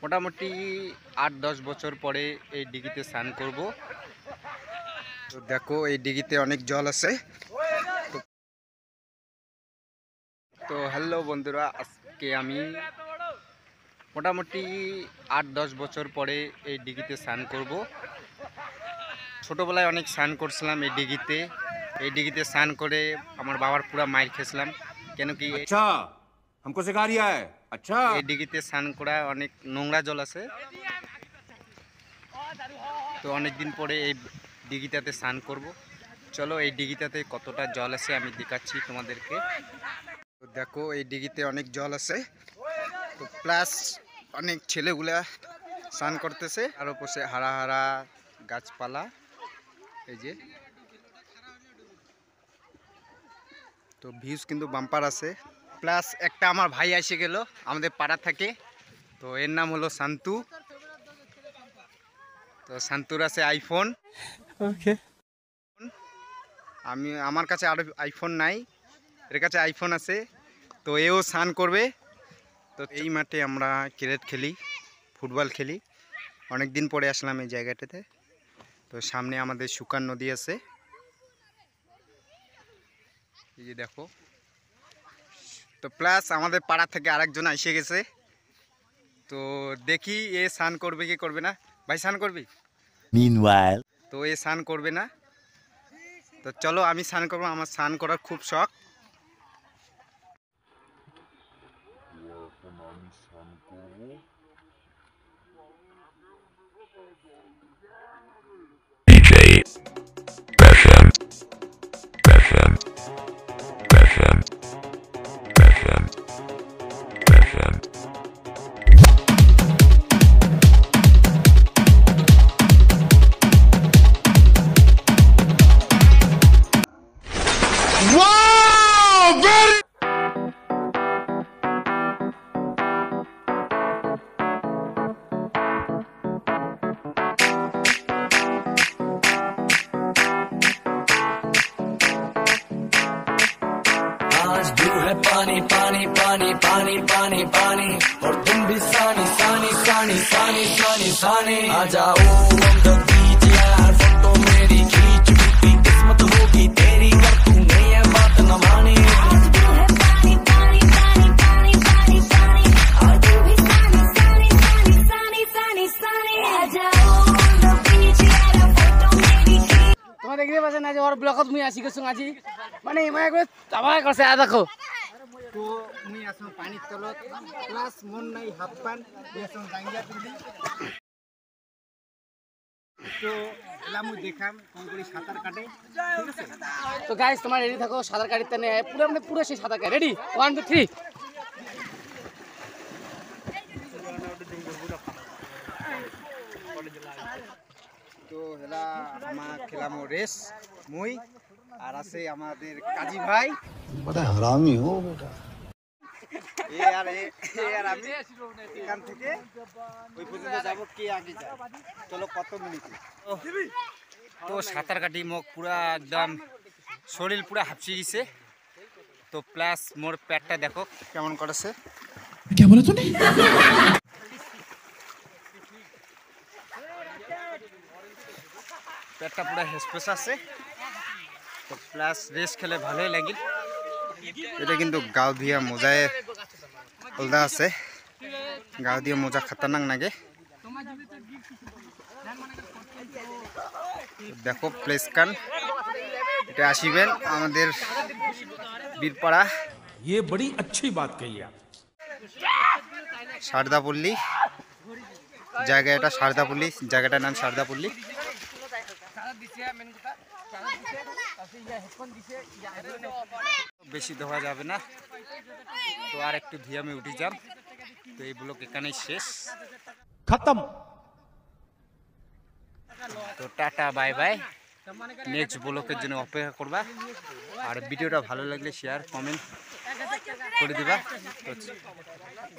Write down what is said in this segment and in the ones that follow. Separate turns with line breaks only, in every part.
মোটামুটি ৮-১০ বছর পরে এই দিঘিতে স্নান করব। তো দেখো এই দিঘিতে অনেক জল আছে। তো হ্যালো বন্ধুরা, আজকে আমি মোটামুটি ৮-১০ বছর পরে এই দিঘিতে স্নান করব। ছোটোবেলায় অনেক স্নান করছিলাম এই দিঘিতে স্নান করে আমার বাবার পুরা মাইর খেয়েছিলাম। কেন কি
আচ্ছা हमको सिखा रिया है। अच्छा
এই দিঘিতে স্নান করা অনেক নোংরা জল আছে। তো অনেক দিন পরে এই দিঘিটাতে স্নান করব। চলো এই দিঘিটাতে কতটা জল আছে আমি দেখাচ্ছি তোমাদেরকে। তো দেখো এই দিঘিতে অনেক জল আছে। তো প্লাস অনেক ছেলেগুলা স্নান করতেছে, আর ওপরে হারা হারা গাছপালা এই যে। তো ভিউজ কিন্তু বাম্পার আছে। প্লাস একটা আমার ভাই এসে গেল আমাদের পাড়া থেকে। তো এর নাম হলো শান্তু। তো শান্তুর আছে আইফোন। ওকে, আমার কাছে আর আইফোন নাই, এর কাছে আইফোন আছে। তো এও স্নান করবে। তো এই মাঠে আমরা ক্রিকেট খেলি, ফুটবল খেলি। অনেক দিন পরে আসলাম এই জায়গাটাতে। তো সামনে আমাদের শুকান নদী আছে, এই যে দেখো। তো প্লাস আমাদের পাড়া থেকে আরেকজন এসে গেছে। তো দেখি এ স্নান করবে কি করবে না। ভাই স্নান করবি?
Meanwhile,
তো এ স্নান করবে না। তো চলো আমি স্নান করবো, আমার স্নান করার খুব শখ।
आज भी है पानी पानी पानी पानी पानी पानी और तुम भी सानी सानी सानी सानी सानी सानी आ जाओ on the beach यार, फोटो मेरी खींच भी किस्मत होगी तेरी अगर तूने ये बात न मानी। आज भी है पानी पानी पानी पानी पानी पानी और तुम भी सानी सानी सानी सानी सानी सानी आ जाओ on the beach यार, फोटो मेरी खींच।
তোমার দেখতে পাচ্ছেন আজ ওর ব্লকত মুই আসি গেছো আজি, মানে এমন করে তাবাই করছে আ দেখো।
তো মুই আসো পানির তলত, প্লাস মন নাই হাফ প্যান্ট এসো জাঙ্গিয়া পিন্ধি। তো এলা মুই দেখাম কোন করে সাঁতার কাটে, ঠিক আছে?
তো গাইস তোমার রেডি থাকো, সাঁতার কাটিতে নে পুরো মানে পুরো সেই সাঁতার কাটে। রেডি 1 2 3।
তো হেলা আমার খেলাম রেস মুই, আর আছে আমাদের কাজী ভাই।
बड़ा हरामी हो बेटा।
আর আমি এখান থেকে ওই পর্যন্ত যাব, কে আগে যায় চলো কত মিনিট। তো সাঁতার কাটি মোক পুরা একদম শরীর পুরা হাঁপসি গেছে। তো প্লাস মোর পেটটা দেখো কেমন করেছে।
क्या बोला तूने?
পেটটা পুরা হেসপেস আছে। তো প্লাস রেস খেলে ভালোই লাগিল। এটা কিন্তু গাও দিয়া মোজায় আলাদা আছে, গাও দিয়ে মোজা খাতারনাক লাগে। দেখো প্লেস কান, এটা আসিবেন আমাদের বীরপাড়া।
ये बड़ी अच्छी बात कही आप।
সারদাপল্লী জায়গা, এটা সারদাপল্লী, জায়গাটার নাম সারদাপল্লী। বেশি ধোয়া যাবে না, তো আর একটু ধুয়ে আমি উঠে যাম। তো এই ব্লগ এখানেই শেষ,
खत्म।
তো টাটা বাই বাই। নেক্সট ব্লগের জন্য অপেক্ষা করবা, আর ভিডিওটা ভালো লাগলে শেয়ার কমেন্ট করে দিবা। তো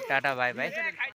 টাটা বাই বাই।